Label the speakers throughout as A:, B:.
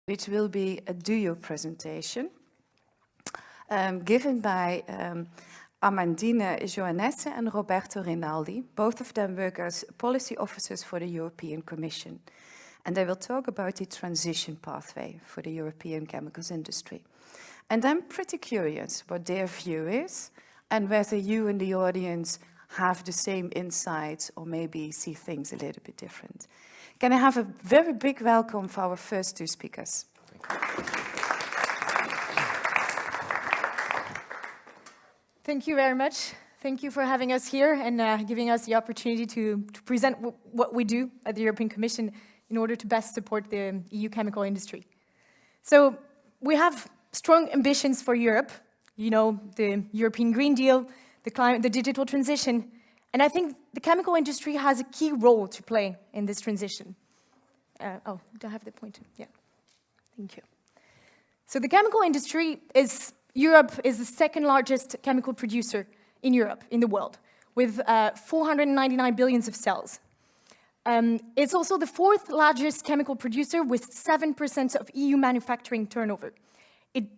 A: which will be a duo presentation given by Amandine Joannesse and Roberto Rinaldi. Both of them work as policy officers for the European Commission. And they will talk about the transition pathway for the European chemicals industry. And I'm pretty curious what their view is and whether you in the audience have the same insights or maybe see things a little bit different. Can I have a very big welcome for our first two speakers?
B: Thank you very much. Thank you for having us here and giving us the opportunity to present what we do at the European Commission in order to best support the EU chemical industry. So we have strong ambitions for Europe, you know, the European Green Deal, the climate, the digital transition, and I think the chemical industry has a key role to play in this transition. Oh, do I have the pointer? Yeah, thank you. So the chemical industry is, Europe is the second largest chemical producer in Europe, in the world, with 499 billion of sales. It's also the fourth largest chemical producer with 7% of EU manufacturing turnover.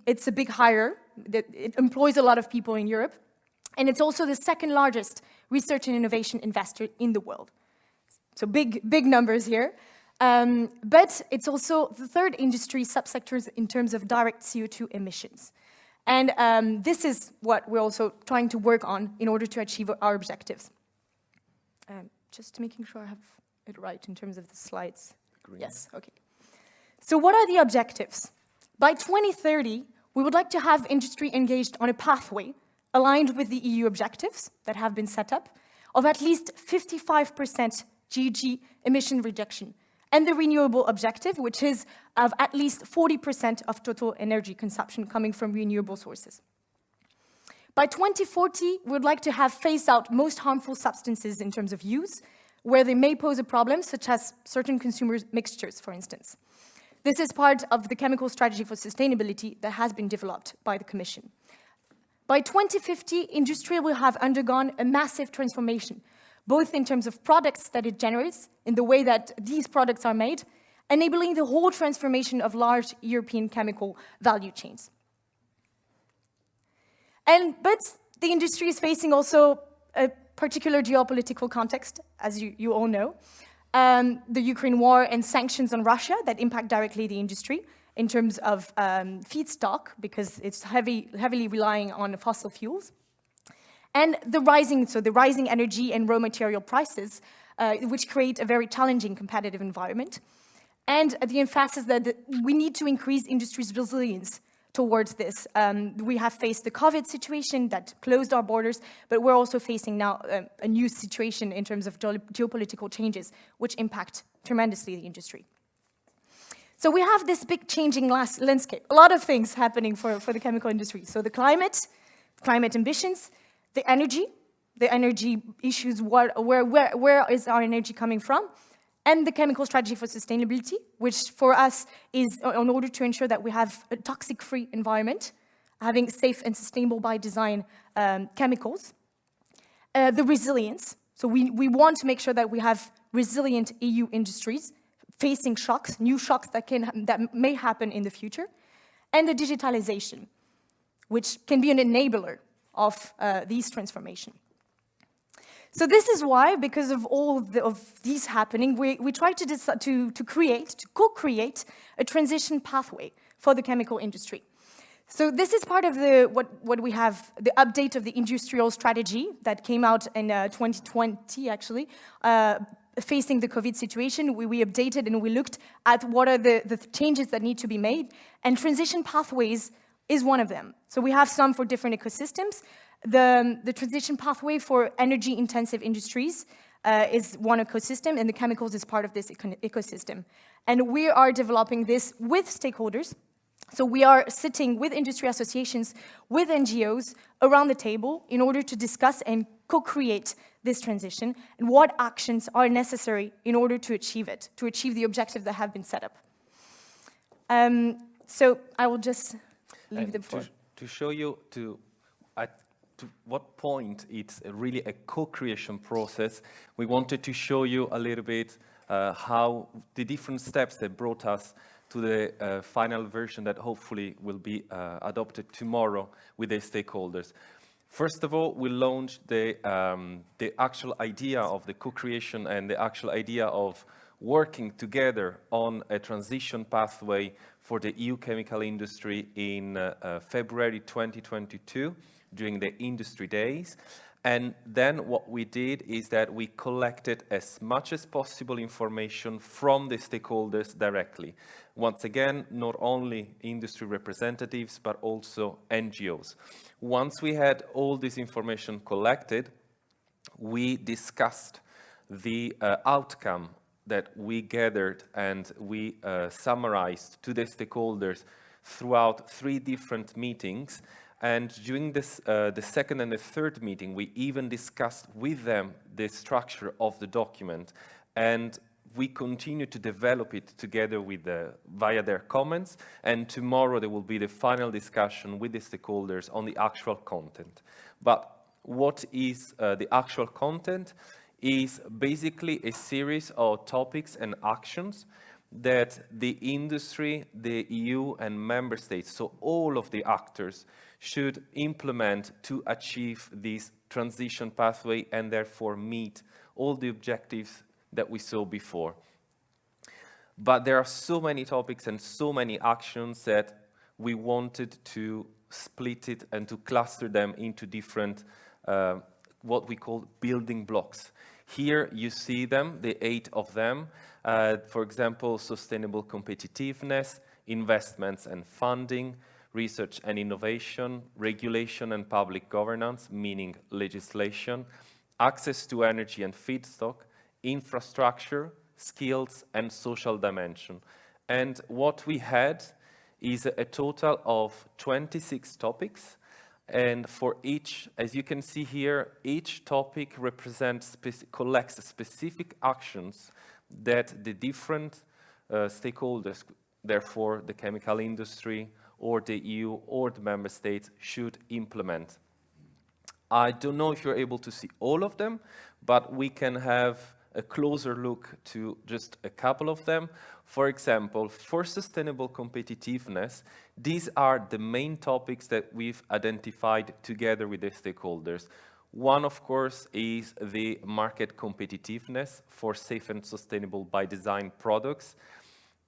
B: It's a big hire, it employs a lot of people in Europe, and it's also the second largest research and innovation investor in the world. So big numbers here. But it's also the third industry subsector in terms of direct CO2 emissions. And this is what we're also trying to work on in order to achieve our objectives. Just making sure I have it right in terms of the slides. Green. Yes, okay. So what are the objectives? By 2030, we would like to have industry engaged on a pathway aligned with the EU objectives that have been set up of at least 55% GHG emission reduction, and the renewable objective, which is of at least 40% of total energy consumption coming from renewable sources. By 2040, we would like to have phased out most harmful substances in terms of use, where they may pose a problem, such as certain consumer mixtures, for instance. This is part of the chemical strategy for sustainability that has been developed by the Commission. By 2050, industry will have undergone a massive transformation, both in terms of products that it generates, in the way that these products are made, enabling the whole transformation of large European chemical value chains. But the industry is facing also a particular geopolitical context, as you all know. The Ukraine war and sanctions on Russia that impact directly the industry in terms of feedstock, because it's heavily relying on fossil fuels. And the rising energy and raw material prices, which create a very challenging competitive environment. And the emphasis that we need to increase industry's resilience towards this. We have faced the COVID situation that closed our borders, but we're also facing now a new situation in terms of geopolitical changes, which impact tremendously the industry. So we have this big changing landscape, a lot of things happening for the chemical industry. So the climate ambitions, the energy issues, where is our energy coming from, and the chemical strategy for sustainability, which for us is in order to ensure that we have a toxic-free environment, having safe and sustainable by design chemicals. The resilience, so we want to make sure that we have resilient EU industries facing shocks, new shocks that may happen in the future, and the digitalization, which can be an enabler of these transformation. So this is why, because of all of these happening, we try to co-create a transition pathway for the chemical industry. So this is part of what we have, the update of the industrial strategy that came out in 2020, actually, facing the COVID situation. We updated and we looked at what are the changes that need to be made, and transition pathways is one of them. So we have some for different ecosystems. The transition pathway for energy-intensive industries is one ecosystem, and the chemicals is part of this ecosystem. And we are developing this with stakeholders. So we are sitting with industry associations, with NGOs around the table in order to discuss and co-create this transition and what actions are necessary in order to achieve it, to achieve the objectives that have been set up. So I will just leave the floor.
C: To show you to what point it's really a co-creation process, we wanted to show you a little bit how the different steps that brought us to the final version that hopefully will be adopted tomorrow with the stakeholders. First of all, we launched the actual idea of the co-creation and the actual idea of working together on a transition pathway for the EU chemical industry in February 2022 during the industry days. And then what we did is that we collected as much as possible information from the stakeholders directly. Once again, not only industry representatives, but also NGOs. Once we had all this information collected, we discussed the outcome that we gathered and we summarized to the stakeholders throughout 3 different meetings. And during this, the second and the third meeting, we even discussed with them the structure of the document. And we continue to develop it together with via their comments. And tomorrow there will be the final discussion with the stakeholders on the actual content. But what is the actual content is basically a series of topics and actions that the industry, the EU and member states, so all of the actors, should implement to achieve this transition pathway and therefore meet all the objectives that we saw before. But there are so many topics and so many actions that we wanted to split it and to cluster them into different, what we call building blocks. Here you see them, the 8 of them. For example, sustainable competitiveness, investments and funding, research and innovation, regulation and public governance, meaning legislation, access to energy and feedstock, infrastructure, skills, and social dimension. And what we had is a total of 26 topics. And for each, as you can see here, each topic collects specific actions that the different stakeholders, therefore the chemical industry, or the EU, or the member states, should implement. I don't know if you're able to see all of them, but we can have a closer look to just a couple of them. For example, for sustainable competitiveness, these are the main topics that we've identified together with the stakeholders. One, of course, is the market competitiveness for safe and sustainable by design products.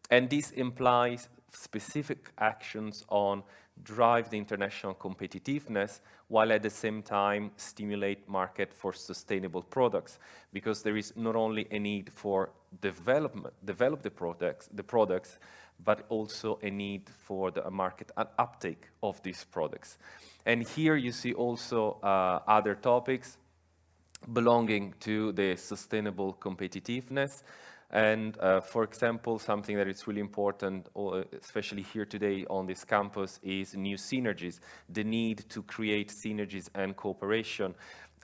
C: And this implies specific actions on drive the international competitiveness, while at the same time stimulate market for sustainable products, because there is not only a need for develop the products, but also a need for the market uptake of these products. And here you see also other topics belonging to the sustainable competitiveness. And for example, something that is really important, especially here today on this campus, is new synergies, the need to create synergies and cooperation.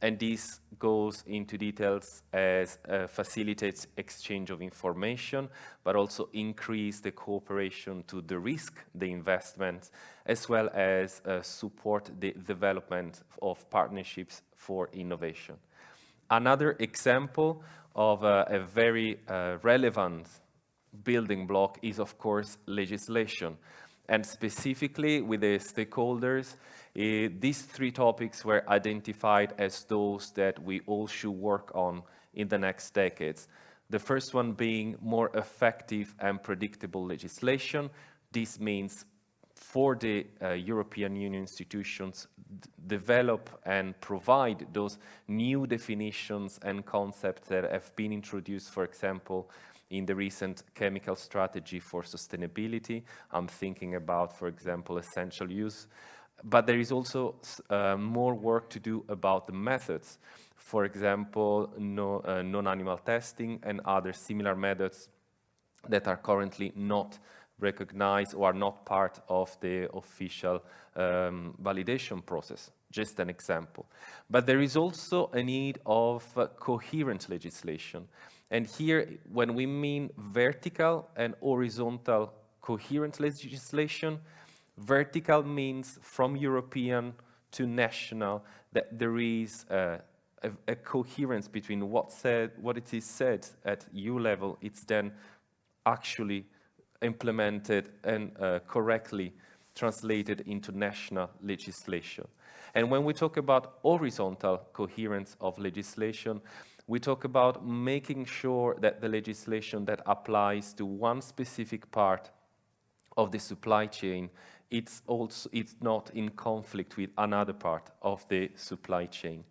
C: And this goes into details as facilitates exchange of information, but also increase the cooperation to de-risk the investments, as well as support the development of partnerships for innovation. Another example of a very relevant building block is, of course, legislation. And specifically with the stakeholders, these 3 topics were identified as those that we all should work on in the next decades. The first one being more effective and predictable legislation. This means for the European Union institutions, develop and provide those new definitions and concepts that have been introduced, for example, in the recent chemical strategy for sustainability. I'm thinking about, for example, essential use. But there is also more work to do about the methods. For example, non-animal testing and other similar methods that are currently not recognized or are not part of the official validation process. Just an example. But there is also a need of coherent legislation. And here, when we mean vertical and horizontal coherent legislation, vertical means from European to national, that there is a coherence between what it is said at EU level, it's then actually implemented and correctly translated into national legislation. And when we talk about horizontal coherence of legislation, we talk about making sure that the legislation that applies to one specific part of the supply chain, it's not in conflict with another part of the supply chain.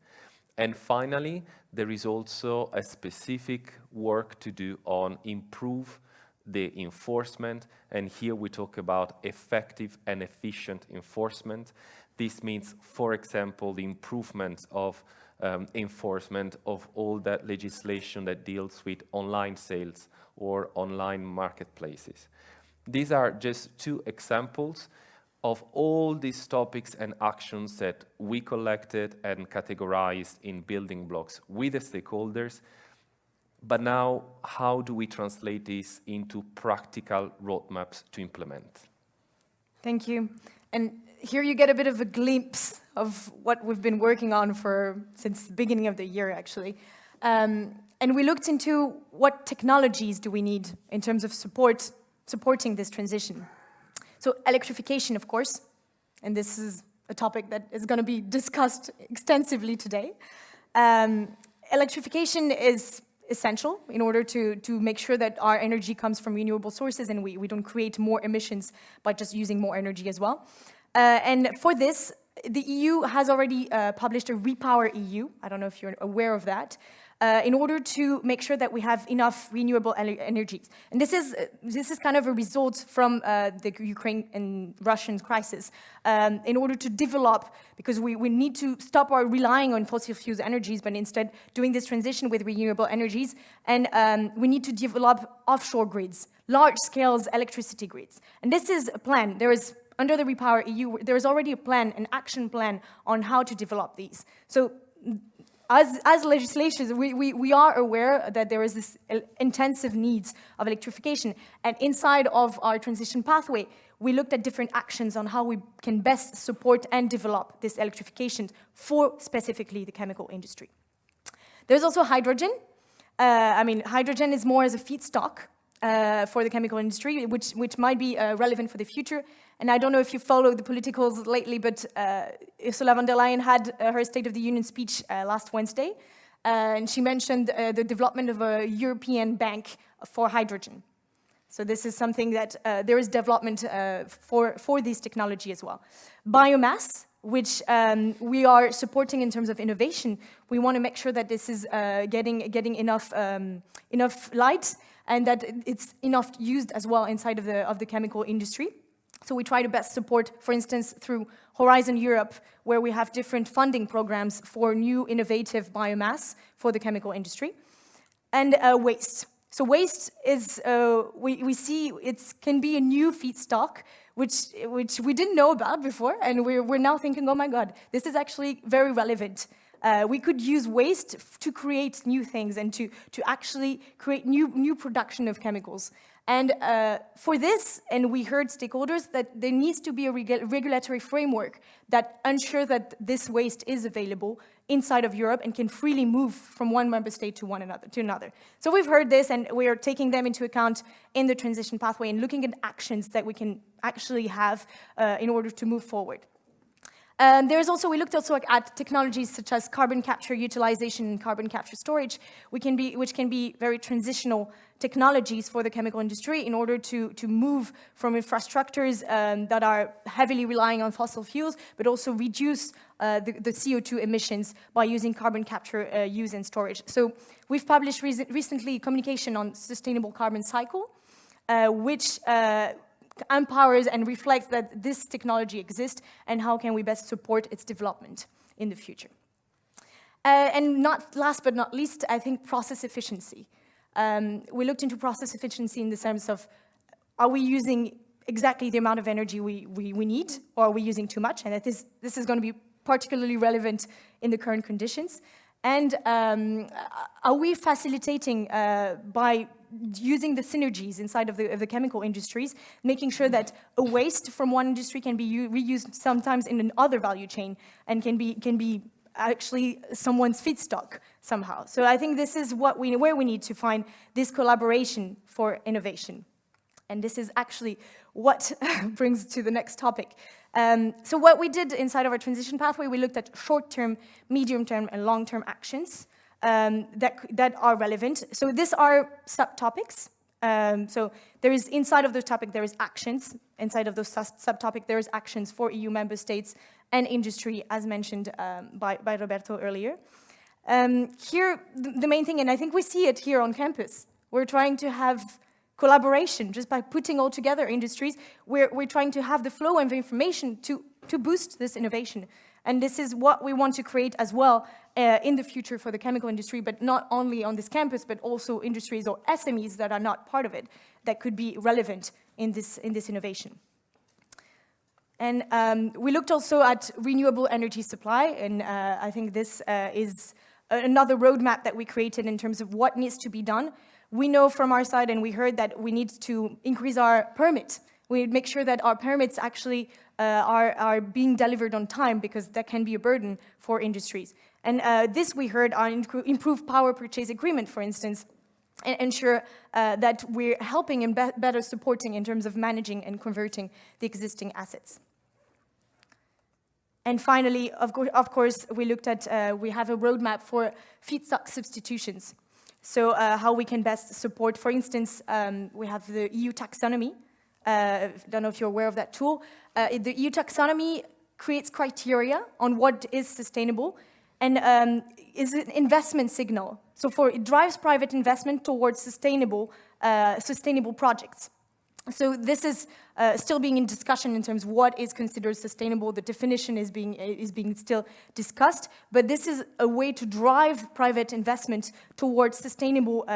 C: And finally, there is also a specific work to do on improve the enforcement, and here we talk about effective and efficient enforcement. This means, for example, the improvement of enforcement of all that legislation that deals with online sales or online marketplaces. These are just two examples of all these topics and actions that we collected and categorized in building blocks with the stakeholders. But now, how do we translate this into practical roadmaps to implement?
B: Thank you. And here you get a bit of a glimpse of what we've been working on since the beginning of the year, actually. And we looked into what technologies do we need in terms of supporting this transition. So electrification, of course, and this is a topic that is going to be discussed extensively today. Electrification is essential in order to make sure that our energy comes from renewable sources and we don't create more emissions by just using more energy as well. And for this, the EU has already published a Repower EU. I don't know if you're aware of that. In order to make sure that we have enough renewable energies. And this is kind of a result from the Ukraine and Russian crisis. In order to develop, because we need to stop our relying on fossil fuels energies, but instead doing this transition with renewable energies. And we need to develop offshore grids, large-scale electricity grids. And this is a plan. Under the Repower EU, there is already a plan, an action plan on how to develop these. So as legislators, we are aware that there is this intensive needs of electrification. And inside of our transition pathway, we looked at different actions on how we can best support and develop this electrification for specifically the chemical industry. There's also hydrogen. Hydrogen is more as a feedstock for the chemical industry, which might be relevant for the future. And I don't know if you follow the politicals lately, but Ursula von der Leyen had her State of the Union speech last Wednesday, and she mentioned the development of a European bank for hydrogen. So this is something that there is development for this technology as well. Biomass, which we are supporting in terms of innovation. We want to make sure that this is getting enough light and that it's enough used as well inside of the chemical industry. So we try to best support, for instance, through Horizon Europe, where we have different funding programs for new innovative biomass for the chemical industry. And waste. So waste is, we see it can be a new feedstock, which we didn't know about before, and we're now thinking, oh my God, this is actually very relevant. We could use waste to create new things and to actually create new production of chemicals. And for this, and we heard stakeholders that there needs to be a regulatory framework that ensures that this waste is available inside of Europe and can freely move from one member state to another. So we've heard this, and we are taking them into account in the transition pathway and looking at actions that we can actually have in order to move forward. We looked also at technologies such as carbon capture utilization and carbon capture storage, which can be very transitional technologies for the chemical industry in order to move from infrastructures that are heavily relying on fossil fuels, but also reduce the CO2 emissions by using carbon capture use and storage. So we've published recently communication on sustainable carbon cycle, which empowers and reflects that this technology exists and how can we best support its development in the future. And last but not least, I think process efficiency. We looked into process efficiency in the sense of, are we using exactly the amount of energy we need, or are we using too much? And that this is going to be particularly relevant in the current conditions. And are we facilitating by using the synergies inside of the chemical industries, making sure that a waste from one industry can be reused sometimes in another value chain and can be actually someone's feedstock somehow. So I think this is where we need to find this collaboration for innovation. And this is actually what brings to the next topic. So what we did inside of our transition pathway, we looked at short-term, medium-term, and long-term actions that are relevant. So these are subtopics. So there is, inside of those topics, there is actions. Inside of those subtopics, there is actions for EU member states and industry, as mentioned by Roberto earlier. Here, the main thing, and I think we see it here on campus, we're trying to have collaboration just by putting all together industries. We're trying to have the flow of information to boost this innovation. And this is what we want to create as well in the future for the chemical industry, but not only on this campus, but also industries or SMEs that are not part of it that could be relevant in this innovation. And we looked also at renewable energy supply, and I think this is another roadmap that we created in terms of what needs to be done. We know from our side, and we heard that we need to increase our permit. We make sure that our permits actually are being delivered on time, because that can be a burden for industries. And this we heard on improved power purchase agreement, for instance, and ensure that we're helping and better supporting in terms of managing and converting the existing assets. And finally, of course, we looked at, we have a roadmap for feedstock substitutions. So how we can best support, for instance, we have the EU taxonomy. I don't know if you're aware of that tool. The EU taxonomy creates criteria on what is sustainable and is an investment signal. So it drives private investment towards sustainable projects. So this is still being in discussion in terms of what is considered sustainable. The definition is being still discussed, but this is a way to drive private investment towards sustainable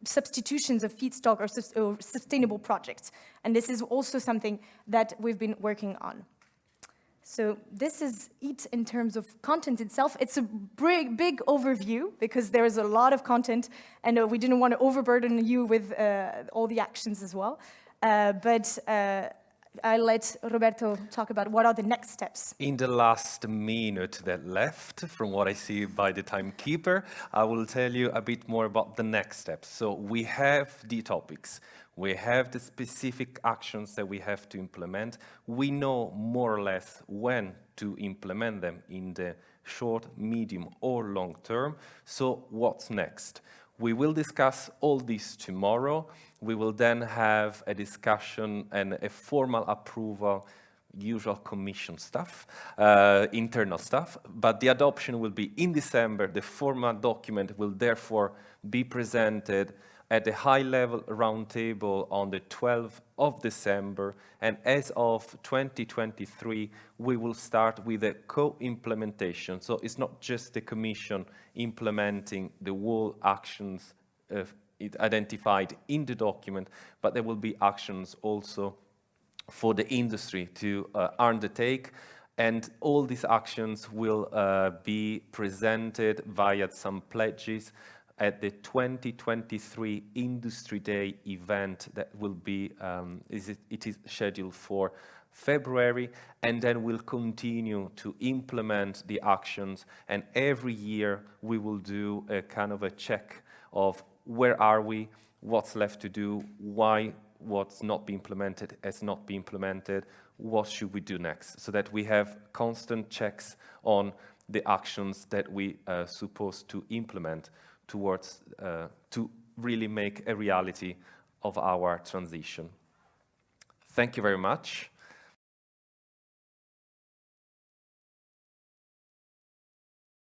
B: substitutions of feedstock or sustainable projects. And this is also something that we've been working on. So this is it in terms of content itself. It's a big overview because there is a lot of content, and we didn't want to overburden you with all the actions as well. But I'll let Roberto talk about what are the next steps.
C: In the last minute that left, from what I see by the timekeeper, I will tell you a bit more about the next steps. So we have the topics. We have the specific actions that we have to implement. We know more or less when to implement them in the short, medium, or long term. So what's next? We will discuss all this tomorrow. We will then have a discussion and a formal approval, usual commission stuff, internal stuff, but the adoption will be in December. The formal document will therefore be presented at the high-level roundtable on the 12th of December, and as of 2023, we will start with a co-implementation. So it's not just the Commission implementing the whole actions identified in the document, but there will be actions also for the industry to undertake, and all these actions will be presented via some pledges at the 2023 Industry Day event that will be, it is scheduled for February, and then we'll continue to implement the actions, and every year we will do a kind of a check of where are we, what's left to do, why what's not being implemented has not been implemented, what should we do next, so that we have constant checks on the actions that we are supposed to implement towards to really make a reality of our transition. Thank you very much.